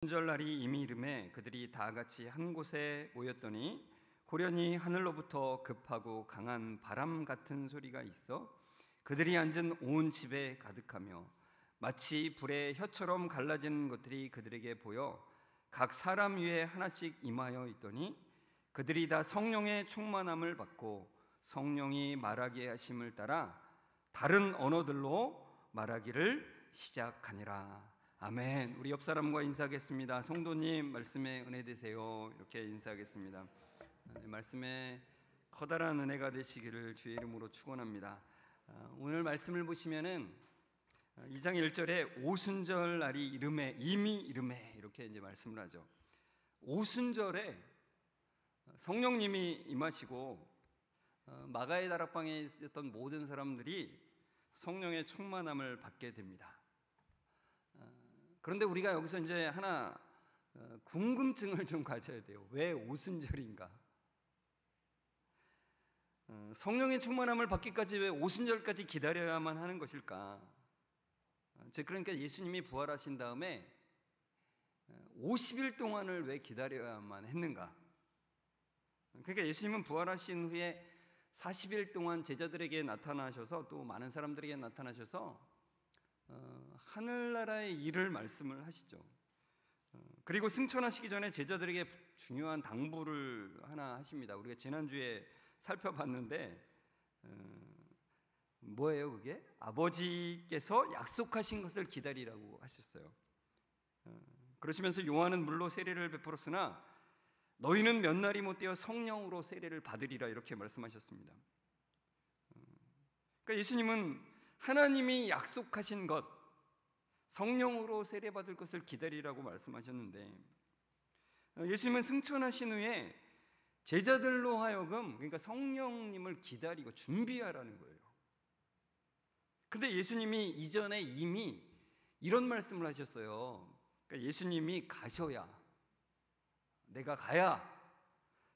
오순절날이 이미 이름에 그들이 다 같이 한 곳에 모였더니 호련히 하늘로부터 급하고 강한 바람 같은 소리가 있어 그들이 앉은 온 집에 가득하며 마치 불의 혀처럼 갈라진 것들이 그들에게 보여 각 사람 위에 하나씩 임하여 있더니 그들이 다 성령의 충만함을 받고 성령이 말하게 하심을 따라 다른 언어들로 말하기를 시작하니라. 아멘. 우리 옆 사람과 인사하겠습니다. 성도님, 말씀에 은혜 되세요. 이렇게 인사하겠습니다. 말씀에 커다란 은혜가 되시기를 주의 이름으로 축원합니다. 오늘 말씀을 보시면은 2장 1절에 오순절 날이 이름에 이미 이름에 이렇게 이제 말씀을 하죠. 오순절에 성령님이 임하시고 마가의 다락방에 있었던 모든 사람들이 성령의 충만함을 받게 됩니다. 그런데 우리가 여기서 이제 하나 궁금증을 좀 가져야 돼요. 왜 오순절인가? 성령의 충만함을 받기까지 왜 오순절까지 기다려야만 하는 것일까? 그러니까 예수님이 부활하신 다음에 50일 동안을 왜 기다려야만 했는가? 그러니까 예수님은 부활하신 후에 40일 동안 제자들에게 나타나셔서 또 많은 사람들에게 나타나셔서 하늘나라의 일을 말씀을 하시죠. 그리고 승천하시기 전에 제자들에게 중요한 당부를 하나 하십니다. 우리가 지난주에 살펴봤는데 뭐예요 그게? 아버지께서 약속하신 것을 기다리라고 하셨어요. 그러시면서 요한은 물로 세례를 베풀었으나 너희는 몇 날이 못되어 성령으로 세례를 받으리라 이렇게 말씀하셨습니다. 그러니까 예수님은 하나님이 약속하신 것, 성령으로 세례받을 것을 기다리라고 말씀하셨는데 예수님은 승천하신 후에 제자들로 하여금 그러니까 성령님을 기다리고 준비하라는 거예요. 그런데 예수님이 이전에 이미 이런 말씀을 하셨어요. 그러니까 예수님이 가셔야, 내가 가야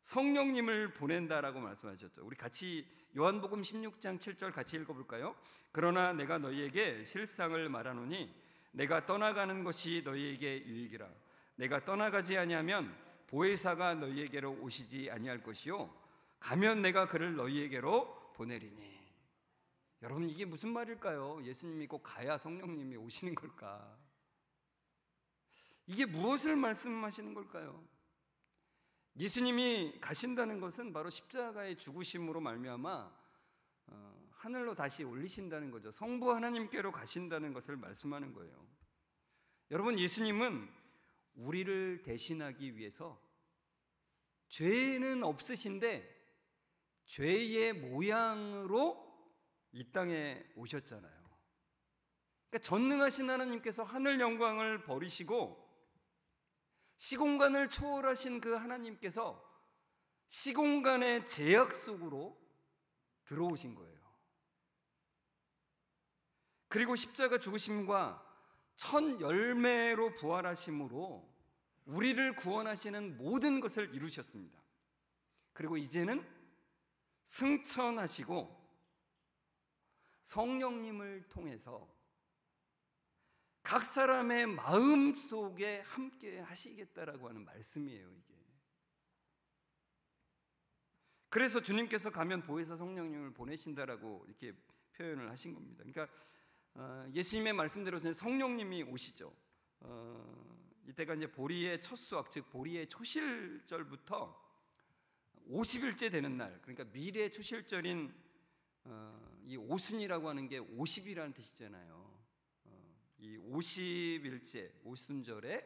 성령님을 보낸다라고 말씀하셨죠. 우리 같이 요한복음 16장 7절 같이 읽어볼까요? 그러나 내가 너희에게 실상을 말하노니 내가 떠나가는 것이 너희에게 유익이라. 내가 떠나가지 아니하면 보혜사가 너희에게로 오시지 아니할 것이요 가면 내가 그를 너희에게로 보내리니. 여러분 이게 무슨 말일까요? 예수님이 꼭 가야 성령님이 오시는 걸까? 이게 무엇을 말씀하시는 걸까요? 예수님이 가신다는 것은 바로 십자가의 죽으심으로 말미암아 하늘로 다시 올리신다는 거죠. 성부 하나님께로 가신다는 것을 말씀하는 거예요. 여러분 예수님은 우리를 대신하기 위해서 죄는 없으신데 죄의 모양으로 이 땅에 오셨잖아요. 그러니까 전능하신 하나님께서 하늘 영광을 버리시고 시공간을 초월하신 그 하나님께서 시공간의 제약 속으로 들어오신 거예요. 그리고 십자가 죽으심과 첫 열매로 부활하심으로 우리를 구원하시는 모든 것을 이루셨습니다. 그리고 이제는 승천하시고 성령님을 통해서 각 사람의 마음 속에 함께 하시겠다라고 하는 말씀이에요, 이게. 그래서 주님께서 가면 보혜사 성령님을 보내신다라고 이렇게 표현을 하신 겁니다. 그러니까 예수님의 말씀대로 성령님이 오시죠. 이때가 이제 보리의 첫 수확, 즉 보리의 초실절부터 50일째 되는 날, 그러니까 미래 초실절인 이 오순이라고 하는 게 50이라는 뜻이잖아요. 이 50일째 오순절에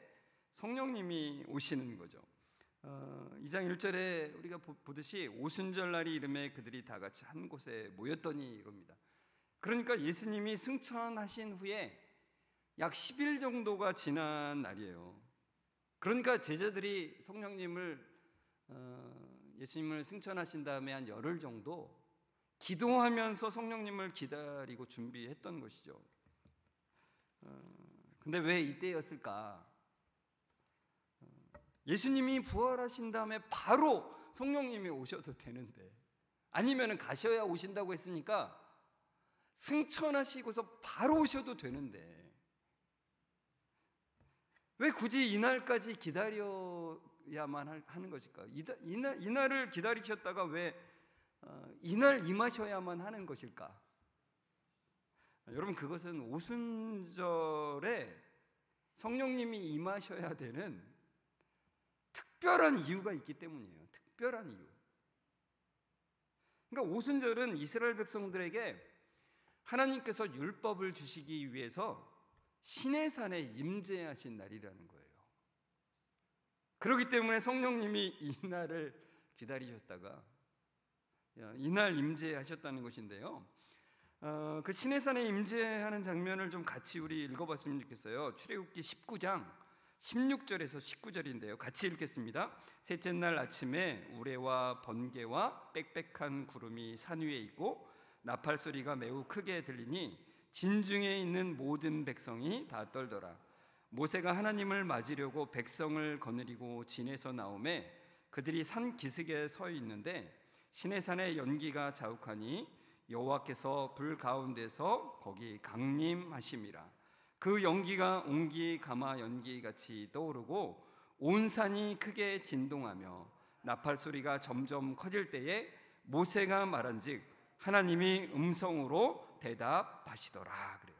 성령님이 오시는 거죠. 2장 1절에 우리가 보듯이 오순절 날이 이름에 그들이 다 같이 한 곳에 모였더니 이겁니다. 그러니까 예수님이 승천하신 후에 약 10일 정도가 지난 날이에요. 그러니까 제자들이 성령님을 예수님을 승천하신 다음에 한 열흘 정도 기도하면서 성령님을 기다리고 준비했던 것이죠. 근데 왜 이때였을까? 예수님이 부활하신 다음에 바로 성령님이 오셔도 되는데, 아니면 가셔야 오신다고 했으니까 승천하시고서 바로 오셔도 되는데 왜 굳이 이날까지 기다려야만 하는 것일까? 이날을 기다리셨다가 왜 이날 임하셔야만 하는 것일까? 여러분, 그것은 오순절에 성령님이 임하셔야 되는 특별한 이유가 있기 때문이에요. 특별한 이유. 그러니까 오순절은 이스라엘 백성들에게 하나님께서 율법을 주시기 위해서 시내산에 임재하신 날이라는 거예요. 그렇기 때문에 성령님이 이날을 기다리셨다가 이날 임재하셨다는 것인데요. 그 시내산에 임재하는 장면을 좀 같이 우리 읽어봤으면 좋겠어요. 출애굽기 19장 16절에서 19절인데요. 같이 읽겠습니다. 셋째 날 아침에 우레와 번개와 빽빽한 구름이 산 위에 있고 나팔 소리가 매우 크게 들리니 진중에 있는 모든 백성이 다 떨더라. 모세가 하나님을 맞으려고 백성을 거느리고 진에서 나오매 그들이 산 기슭에 서 있는데 시내산에 연기가 자욱하니 여호와께서 불 가운데서 거기 강림하심이라. 그 연기가 옹기 가마 연기같이 떠오르고 온 산이 크게 진동하며 나팔 소리가 점점 커질 때에 모세가 말한즉 하나님이 음성으로 대답하시더라. 그래요.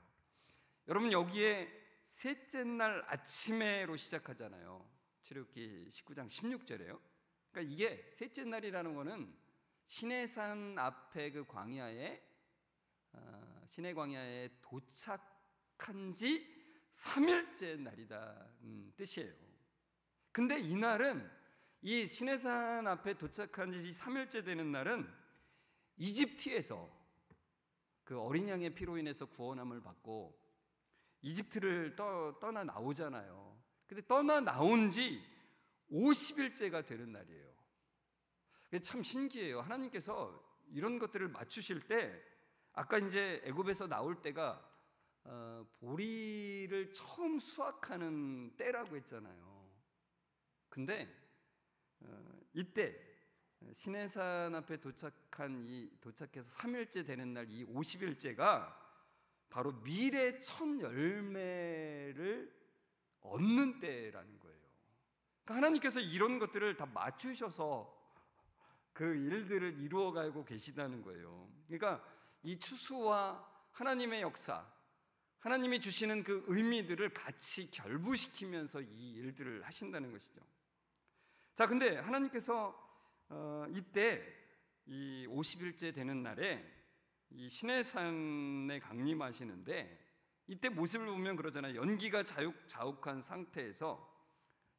여러분, 여기에 셋째 날 아침에로 시작하잖아요. 출애굽기 19장 16절에요. 그러니까 이게 셋째 날이라는 거는 시내산 앞에 그 광야에 시내 광야에 도착한 지 3일째 날이다는 뜻이에요. 근데 이날은 이 시내산 앞에 도착한 지 3일째 되는 날은 이집트에서 그 어린 양의 피로 인해서 구원함을 받고 이집트를 떠나 나오잖아요. 근데 떠나 나온 지 50일째가 되는 날이에요. 참 신기해요. 하나님께서 이런 것들을 맞추실 때 아까 이제 애굽에서 나올 때가 보리를 처음 수확하는 때라고 했잖아요. 근데 이때 시내산 앞에 도착해서 3일째 되는 날 이 50일째가 바로 미래 첫 열매를 얻는 때라는 거예요. 그러니까 하나님께서 이런 것들을 다 맞추셔서 그 일들을 이루어가고 계시다는 거예요. 그러니까 이 추수와 하나님의 역사, 하나님이 주시는 그 의미들을 같이 결부시키면서 이 일들을 하신다는 것이죠. 자, 근데 하나님께서 이때 이 50일째 되는 날에 이 시내산에 강림하시는데 이때 모습을 보면 그러잖아요. 연기가 자욱한 상태에서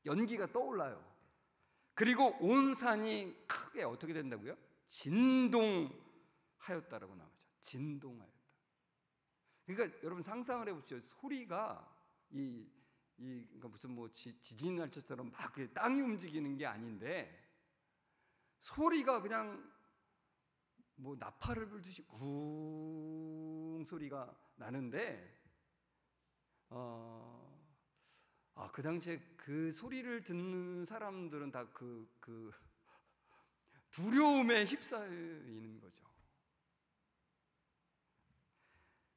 연기가 떠올라요. 그리고 온 산이 크게 어떻게 된다고요? 진동하였다라고 나오죠. 진동하였다. 그러니까 여러분 상상을 해보십시오. 소리가 그러니까 무슨 뭐 지진 날 것처럼 막 땅이 움직이는 게 아닌데 소리가 그냥 뭐 나팔을 불듯이 쿵 소리가 나는데 그 당시에 그 소리를 듣는 사람들은 다 그 두려움에 휩싸이는 거죠.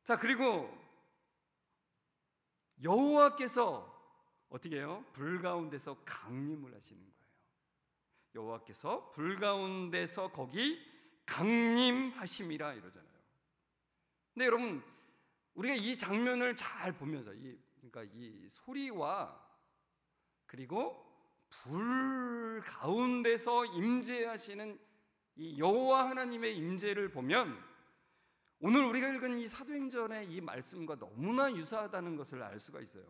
자, 그리고 여호와께서 어떻게 해요? 불 가운데서 강림을 하시는 거예요. 여호와께서 불 가운데서 거기 강림하심이라 이러잖아요. 근데 여러분, 우리가 이 장면을 잘 보면서 그러니까 이 소리와 그리고 불 가운데서 임재하시는 이 여호와 하나님의 임재를 보면 오늘 우리가 읽은 이 사도행전의 이 말씀과 너무나 유사하다는 것을 알 수가 있어요.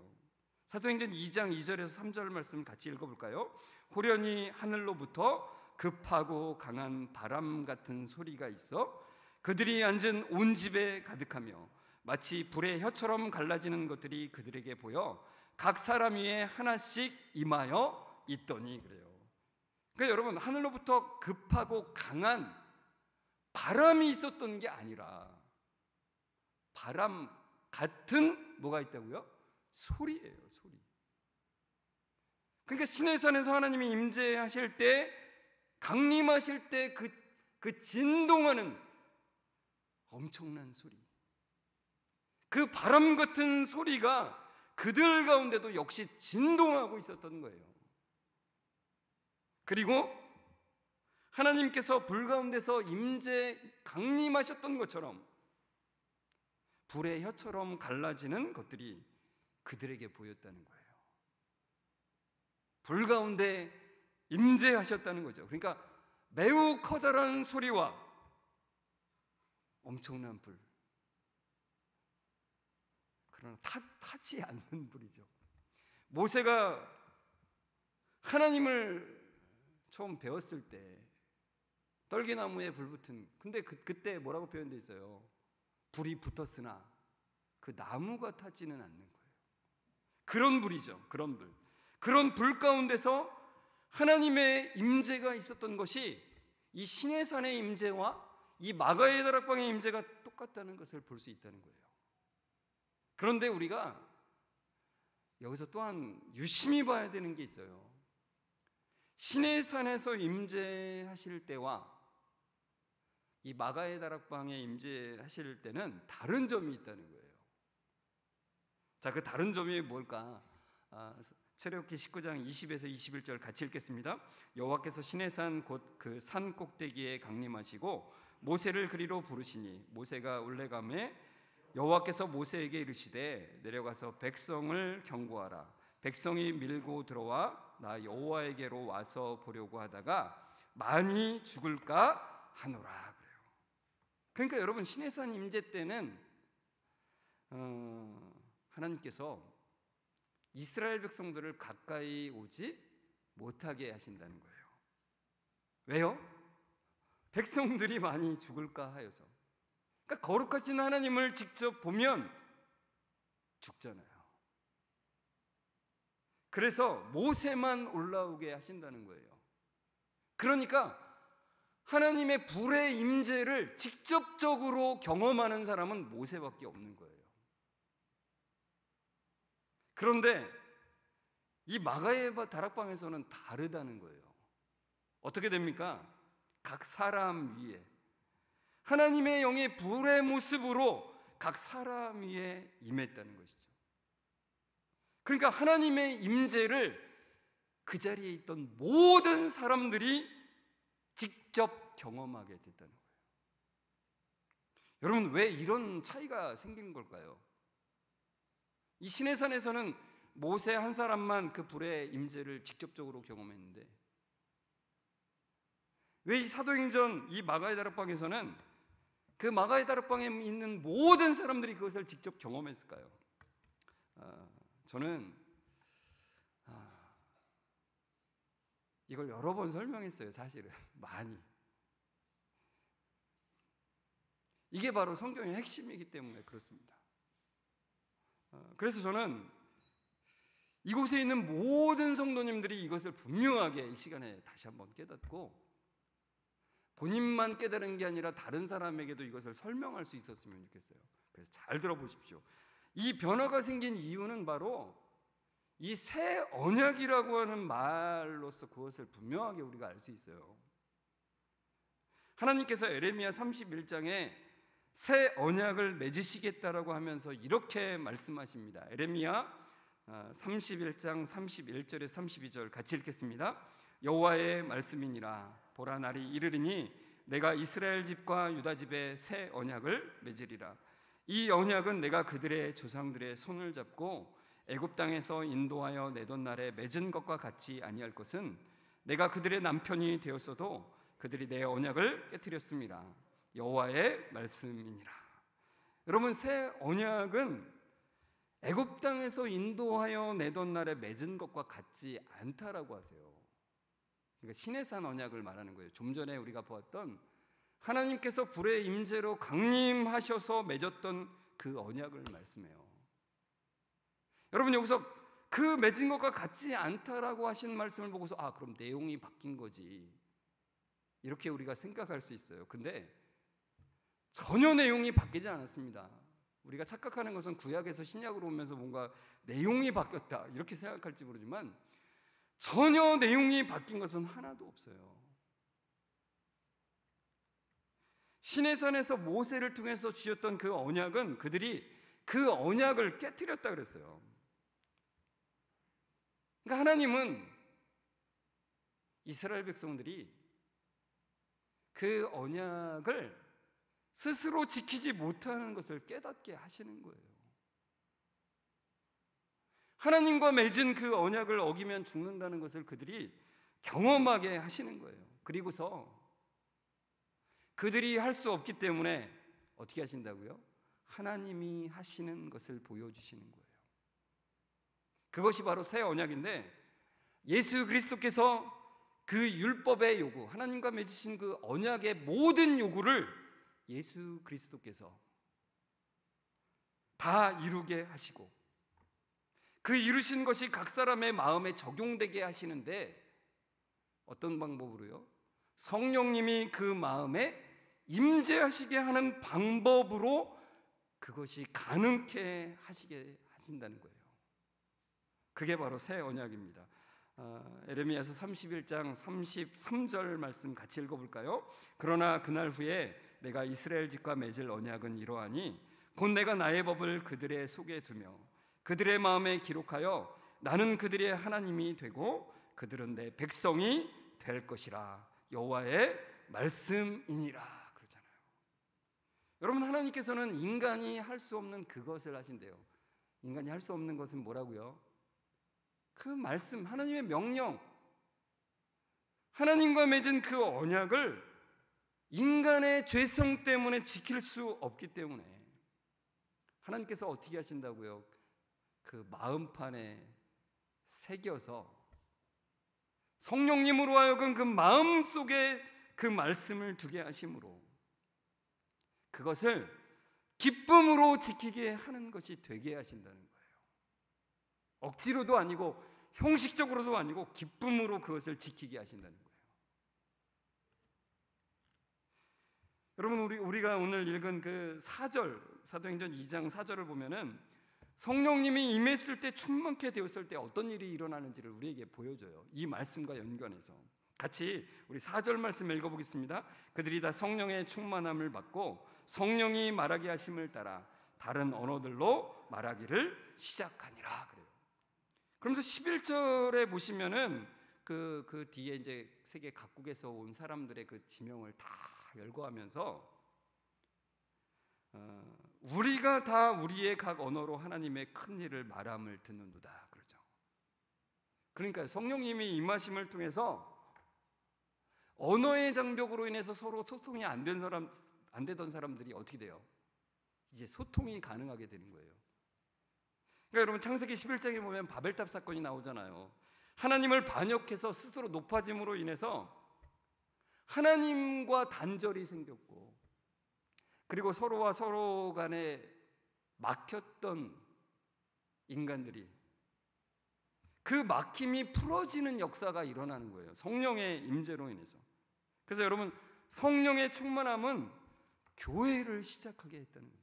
사도행전 2장 2절에서 3절 말씀 같이 읽어볼까요? 호련히 하늘로부터 급하고 강한 바람 같은 소리가 있어 그들이 앉은 온 집에 가득하며 마치 불의 혀처럼 갈라지는 것들이 그들에게 보여 각 사람 위에 하나씩 임하여 있더니 그래요. 그러니까 여러분, 하늘로부터 급하고 강한 바람이 있었던 게 아니라 바람 같은 뭐가 있다고요? 소리예요, 소리. 그러니까 시내산에서 하나님이 임재하실 때, 강림하실 때 그 진동하는 엄청난 소리, 그 바람 같은 소리가 그들 가운데도 역시 진동하고 있었던 거예요. 그리고 하나님께서 불 가운데서 강림하셨던 것처럼 불의 혀처럼 갈라지는 것들이 그들에게 보였다는 거예요. 불 가운데 임재하셨다는 거죠. 그러니까 매우 커다란 소리와 엄청난 불, 그러나 타지 않는 불이죠. 모세가 하나님을 처음 배웠을 때 떨기나무에 불 붙은, 근데 그때 뭐라고 표현되어 있어요? 불이 붙었으나 그 나무가 타지는 않는 거예요. 그런 불이죠. 그런 불. 그런 불 가운데서 하나님의 임재가 있었던 것이 이 시내산의 임재와 이 마가의 다락방의 임재가 똑같다는 것을 볼 수 있다는 거예요. 그런데 우리가 여기서 또한 유심히 봐야 되는 게 있어요. 시내산에서 임재하실 때와 이 마가의 다락방에 임재하실 때는 다른 점이 있다는 거예요. 자, 그 다른 점이 뭘까? 출애굽기 19장 20에서 21절 같이 읽겠습니다. 여호와께서 시내산 곧 그 산 꼭대기에 강림하시고 모세를 그리로 부르시니 모세가 올레감에 여호와께서 모세에게 이르시되 내려가서 백성을 경고하라. 백성이 밀고 들어와 나 여호와에게로 와서 보려고 하다가 많이 죽을까 하노라. 그래요. 그러니까 여러분, 시내산 임재 때는 하나님께서 이스라엘 백성들을 가까이 오지 못하게 하신다는 거예요. 왜요? 백성들이 많이 죽을까 하여서. 그러니까 거룩하신 하나님을 직접 보면 죽잖아요. 그래서 모세만 올라오게 하신다는 거예요. 그러니까 하나님의 불의 임재를 직접적으로 경험하는 사람은 모세밖에 없는 거예요. 그런데 이 마가의 다락방에서는 다르다는 거예요. 어떻게 됩니까? 각 사람 위에 하나님의 영이 불의 모습으로 각 사람 위에 임했다는 것이죠. 그러니까 하나님의 임재를 그 자리에 있던 모든 사람들이 직접 경험하게 됐다는 거예요. 여러분, 왜 이런 차이가 생기는 걸까요? 이 시내산에서는 모세 한 사람만 그 불의 임재를 직접적으로 경험했는데 왜 이 사도행전 이 마가의 다락방에서는 그 마가의 다락방에 있는 모든 사람들이 그것을 직접 경험했을까요? 저는 이걸 여러 번 설명했어요. 사실은 많이. 이게 바로 성경의 핵심이기 때문에 그렇습니다. 그래서 저는 이곳에 있는 모든 성도님들이 이것을 분명하게 이 시간에 다시 한번 깨닫고 본인만 깨달은 게 아니라 다른 사람에게도 이것을 설명할 수 있었으면 좋겠어요. 그래서 잘 들어보십시오. 이 변화가 생긴 이유는 바로 이 새 언약이라고 하는 말로서 그것을 분명하게 우리가 알 수 있어요. 하나님께서 에레미야 31장에 새 언약을 맺으시겠다라고 하면서 이렇게 말씀하십니다. 에레미야 31장 31절에 32절 같이 읽겠습니다. 여호와의 말씀이니라. 보라, 날이 이르리니 내가 이스라엘 집과 유다 집에 새 언약을 맺으리라. 이 언약은 내가 그들의 조상들의 손을 잡고 애굽 땅에서 인도하여 내던 날에 맺은 것과 같이 아니할 것은 내가 그들의 남편이 되었어도 그들이 내 언약을 깨뜨렸습니다. 여호와의 말씀이니라. 여러분, 새 언약은 애굽 땅에서 인도하여 내던 날에 맺은 것과 같지 않다라고 하세요. 그러니까 시내산 언약을 말하는 거예요. 좀 전에 우리가 보았던 하나님께서 불의 임재로 강림하셔서 맺었던 그 언약을 말씀해요. 여러분, 여기서 그 맺은 것과 같지 않다라고 하신 말씀을 보고서 그럼 내용이 바뀐 거지, 이렇게 우리가 생각할 수 있어요. 근데 전혀 내용이 바뀌지 않았습니다. 우리가 착각하는 것은 구약에서 신약으로 오면서 뭔가 내용이 바뀌었다 이렇게 생각할지 모르지만 전혀 내용이 바뀐 것은 하나도 없어요. 시내산에서 모세를 통해서 주셨던 그 언약은 그들이 그 언약을 깨뜨렸다 그랬어요. 그러니까 하나님은 이스라엘 백성들이 그 언약을 스스로 지키지 못하는 것을 깨닫게 하시는 거예요. 하나님과 맺은 그 언약을 어기면 죽는다는 것을 그들이 경험하게 하시는 거예요. 그리고서 그들이 할 수 없기 때문에 어떻게 하신다고요? 하나님이 하시는 것을 보여주시는 거예요. 그것이 바로 새 언약인데, 예수 그리스도께서 그 율법의 요구, 하나님과 맺으신 그 언약의 모든 요구를 예수 그리스도께서 다 이루게 하시고, 그 이루신 것이 각 사람의 마음에 적용되게 하시는데, 어떤 방법으로요? 성령님이 그 마음에 임재하시게 하는 방법으로 그것이 가능케 하시게 하신다는 거예요. 그게 바로 새 언약입니다. 에레미야서 31장 33절 말씀 같이 읽어볼까요? 그러나 그날 후에 내가 이스라엘 집과 맺을 언약은 이러하니 곧 내가 나의 법을 그들의 속에 두며 그들의 마음에 기록하여 나는 그들의 하나님이 되고 그들은 내 백성이 될 것이라. 여호와의 말씀이니라 그러잖아요. 여러분, 하나님께서는 인간이 할 수 없는 그것을 하신대요. 인간이 할 수 없는 것은 뭐라고요? 그 말씀, 하나님의 명령, 하나님과 맺은 그 언약을 인간의 죄성 때문에 지킬 수 없기 때문에 하나님께서 어떻게 하신다고요? 그 마음판에 새겨서 성령님으로 하여금 그 마음 속에 그 말씀을 두게 하심으로 그것을 기쁨으로 지키게 하는 것이 되게 하신다는 거예요. 억지로도 아니고 형식적으로도 아니고 기쁨으로 그것을 지키게 하신다는 거예요. 여러분, 우리가 오늘 읽은 그 4절, 사도행전 2장 4절을 보면은 성령님이 임했을 때, 충만케 되었을 때 어떤 일이 일어나는지를 우리에게 보여줘요. 이 말씀과 연관해서 같이 우리 4절 말씀 읽어보겠습니다. 그들이 다 성령의 충만함을 받고 성령이 말하게 하심을 따라 다른 언어들로 말하기를 시작하니라 그래요. 그러면서 11절에 보시면은 그 뒤에 이제 세계 각국에서 온 사람들의 그 지명을 다 열거하면서 우리가 다 우리의 각 언어로 하나님의 큰 일을 말함을 듣는도다 그러죠. 그러니까 성령님이 임하심을 통해서 언어의 장벽으로 인해서 서로 소통이 안 되던 사람들이 어떻게 돼요? 이제 소통이 가능하게 되는 거예요. 그러니까 여러분, 창세기 11장에 보면 바벨탑 사건이 나오잖아요. 하나님을 반역해서 스스로 높아짐으로 인해서 하나님과 단절이 생겼고, 그리고 서로와 서로 간에 막혔던 인간들이 그 막힘이 풀어지는 역사가 일어나는 거예요. 성령의 임재로 인해서. 그래서 여러분, 성령의 충만함은 교회를 시작하게 했다는 겁니다.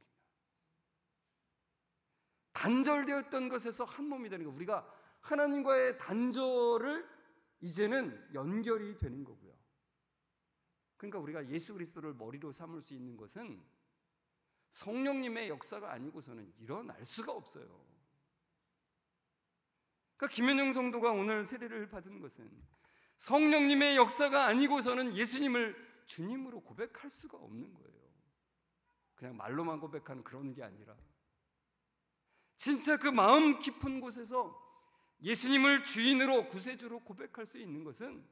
단절되었던 것에서 한 몸이 되는 거. 우리가 하나님과의 단절을 이제는 연결이 되는 거고요. 그러니까 우리가 예수 그리스도를 머리로 삼을 수 있는 것은 성령님의 역사가 아니고서는 일어날 수가 없어요. 그러니까 김현영 성도가 오늘 세례를 받은 것은 성령님의 역사가 아니고서는 예수님을 주님으로 고백할 수가 없는 거예요. 그냥 말로만 고백하는 그런 게 아니라 진짜 그 마음 깊은 곳에서 예수님을 주인으로, 구세주로 고백할 수 있는 것은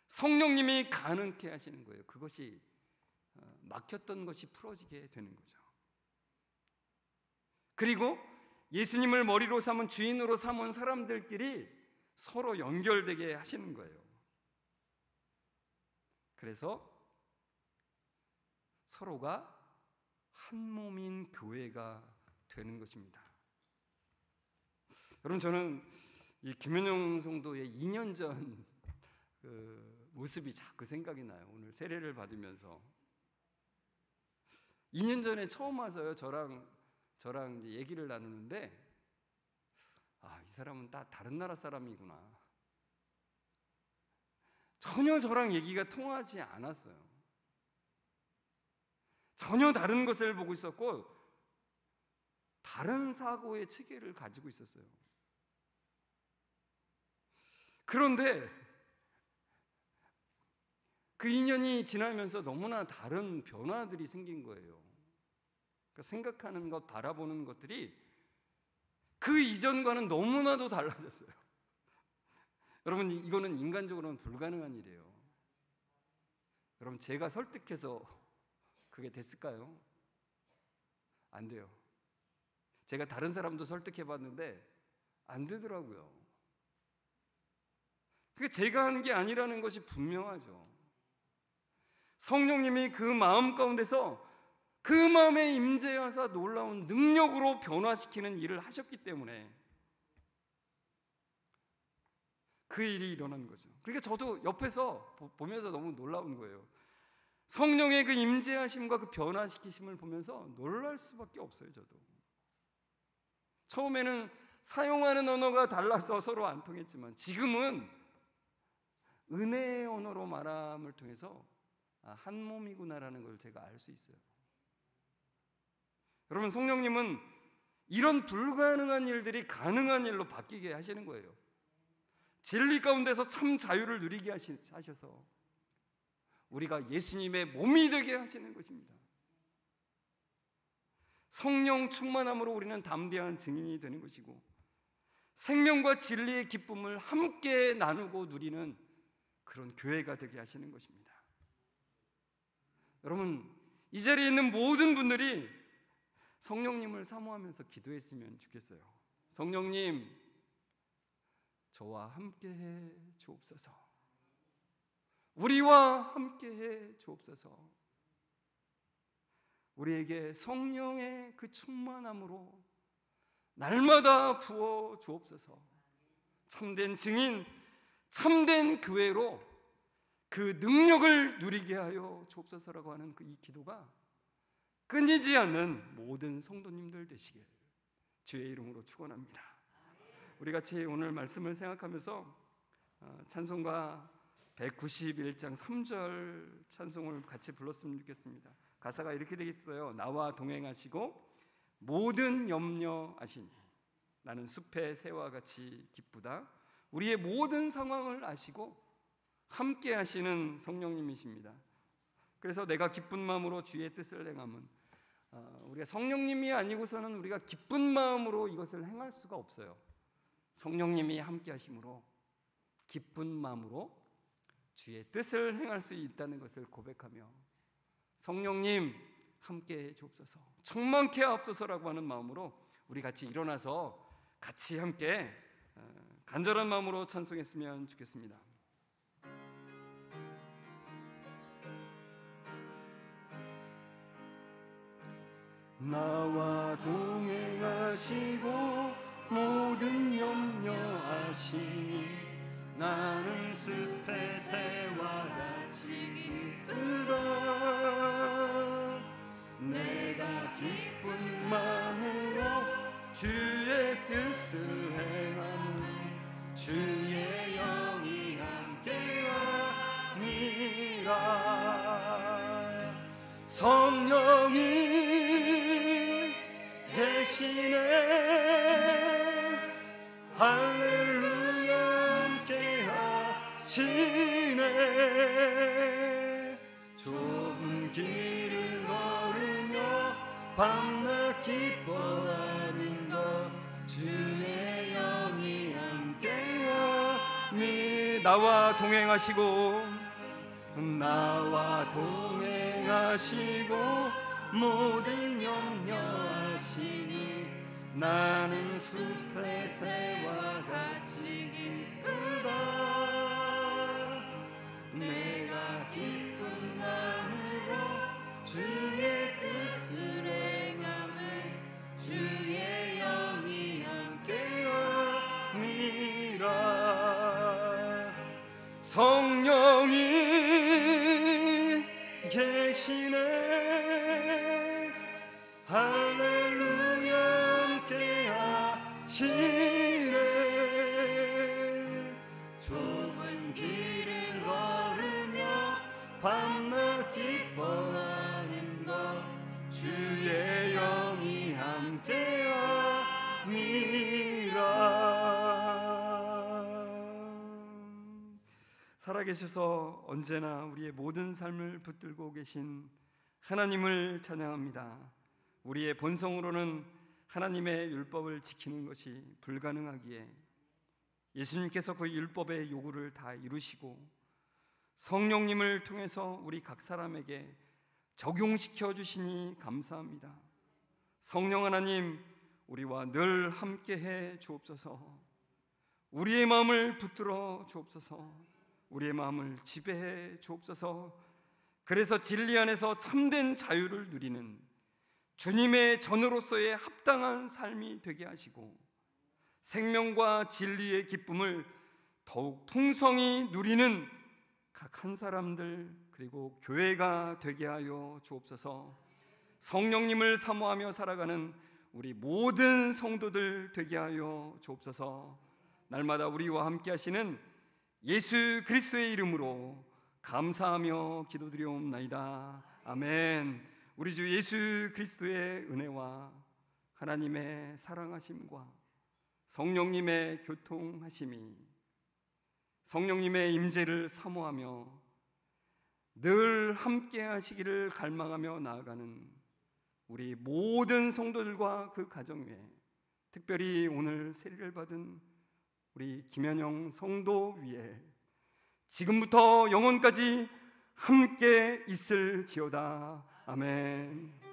성령님이 가능케 하시는 거예요. 그것이 막혔던 것이 풀어지게 되는 거죠. 그리고 예수님을 머리로 삼은, 주인으로 삼은 사람들끼리 서로 연결되게 하시는 거예요. 그래서 서로가 한 몸인 교회가 되는 것입니다. 여러분, 저는 이 김현영 성도의 2년 전 그 모습이 자꾸 생각이 나요. 오늘 세례를 받으면서 2년 전에 처음 와서요, 저랑 이제 얘기를 나누는데, 이 사람은 다른 나라 사람이구나. 전혀 저랑 얘기가 통하지 않았어요. 전혀 다른 것을 보고 있었고 다른 사고의 체계를 가지고 있었어요. 그런데 그 2년이 지나면서 너무나 다른 변화들이 생긴 거예요. 그러니까 생각하는 것, 바라보는 것들이 그 이전과는 너무나도 달라졌어요. 여러분, 이거는 인간적으로는 불가능한 일이에요. 여러분, 제가 설득해서 그게 됐을까요? 안 돼요. 제가 다른 사람도 설득해 봤는데 안 되더라고요. 그게 제가 하는 게 아니라는 것이 분명하죠. 성령님이 그 마음 가운데서 그 마음에 임재하사 놀라운 능력으로 변화시키는 일을 하셨기 때문에 그 일이 일어난 거죠. 그러니까 저도 옆에서 보면서 너무 놀라운 거예요. 성령의 그 임재하심과 그 변화시키심을 보면서 놀랄 수밖에 없어요. 저도 처음에는 사용하는 언어가 달라서 서로 안 통했지만 지금은 은혜의 언어로 말함을 통해서 한 몸이구나라는 걸 제가 알 수 있어요. 여러분, 성령님은 이런 불가능한 일들이 가능한 일로 바뀌게 하시는 거예요. 진리 가운데서 참 자유를 누리게 하셔서 우리가 예수님의 몸이 되게 하시는 것입니다. 성령 충만함으로 우리는 담대한 증인이 되는 것이고 생명과 진리의 기쁨을 함께 나누고 누리는 그런 교회가 되게 하시는 것입니다. 여러분, 이 자리에 있는 모든 분들이 성령님을 사모하면서 기도했으면 좋겠어요. 성령님, 저와 함께해 주옵소서. 우리와 함께해 주옵소서. 우리에게 성령의 그 충만함으로 날마다 부어 주옵소서. 참된 증인, 참된 교회로 그 능력을 누리게 하여 주옵소서라고 하는 그 이 기도가 끊이지 않는 모든 성도님들 되시길 주의 이름으로 축원합니다. 우리 같이 오늘 말씀을 생각하면서 찬송가 191장 3절 찬송을 같이 불렀으면 좋겠습니다. 가사가 이렇게 되겠어요. 나와 동행하시고 모든 염려 아시니 나는 숲의 새와 같이 기쁘다. 우리의 모든 상황을 아시고 함께 하시는 성령님이십니다. 그래서 내가 기쁜 마음으로 주의 뜻을 행함은 우리가 성령님이 아니고서는 우리가 기쁜 마음으로 이것을 행할 수가 없어요. 성령님이 함께 하심으로 기쁜 마음으로 주의 뜻을 행할 수 있다는 것을 고백하며 성령님 함께 주옵소서, 충만케 하옵소서라고 하는 마음으로 우리 같이 일어나서 같이 함께 간절한 마음으로 찬송했으면 좋겠습니다. 나와 동행하시고 모든 염려 아시니 나는 숲의 새와 같이 기쁘다. 내가 기쁜 마음으로 주의 뜻을 행하니 주의 영이 함께하니라. 성령이 계시네 할렐루야 함께 하시네. 좁은 길을 걸으며 밤낮 기뻐하는 것 주의 영이 함께하니. 나와 동행하시고 모든 염려하시니 나는 숲의 새와 같이 기쁘다. 내가 기쁜 마음으로 주의 뜻을 행함은 주의 영이 함께함이라. 성령이 계시네 할렐루야 함께 하시네. 좁은 길을 걸으며 밤낮 기뻐하는 것 주의 영이 함께함이라. 살아계셔서 언제나 우리의 모든 삶을 붙들고 계신 하나님을 찬양합니다. 우리의 본성으로는 하나님의 율법을 지키는 것이 불가능하기에 예수님께서 그 율법의 요구를 다 이루시고 성령님을 통해서 우리 각 사람에게 적용시켜 주시니 감사합니다. 성령 하나님, 우리와 늘 함께해 주옵소서. 우리의 마음을 붙들어 주옵소서. 우리의 마음을 지배해 주옵소서. 그래서 진리 안에서 참된 자유를 누리는 주님의 전으로서의 합당한 삶이 되게 하시고 생명과 진리의 기쁨을 더욱 풍성히 누리는 각 한 사람들 그리고 교회가 되게 하여 주옵소서. 성령님을 사모하며 살아가는 우리 모든 성도들 되게 하여 주옵소서. 날마다 우리와 함께 하시는 예수 그리스도의 이름으로 감사하며 기도드리옵나이다. 아멘. 우리 주 예수 그리스도의 은혜와 하나님의 사랑하심과 성령님의 교통하심이 성령님의 임재를 사모하며 늘 함께 하시기를 갈망하며 나아가는 우리 모든 성도들과 그 가정 위에, 특별히 오늘 세례를 받은 우리 김현영 성도 위에 지금부터 영원까지 함께 있을지어다. 아멘.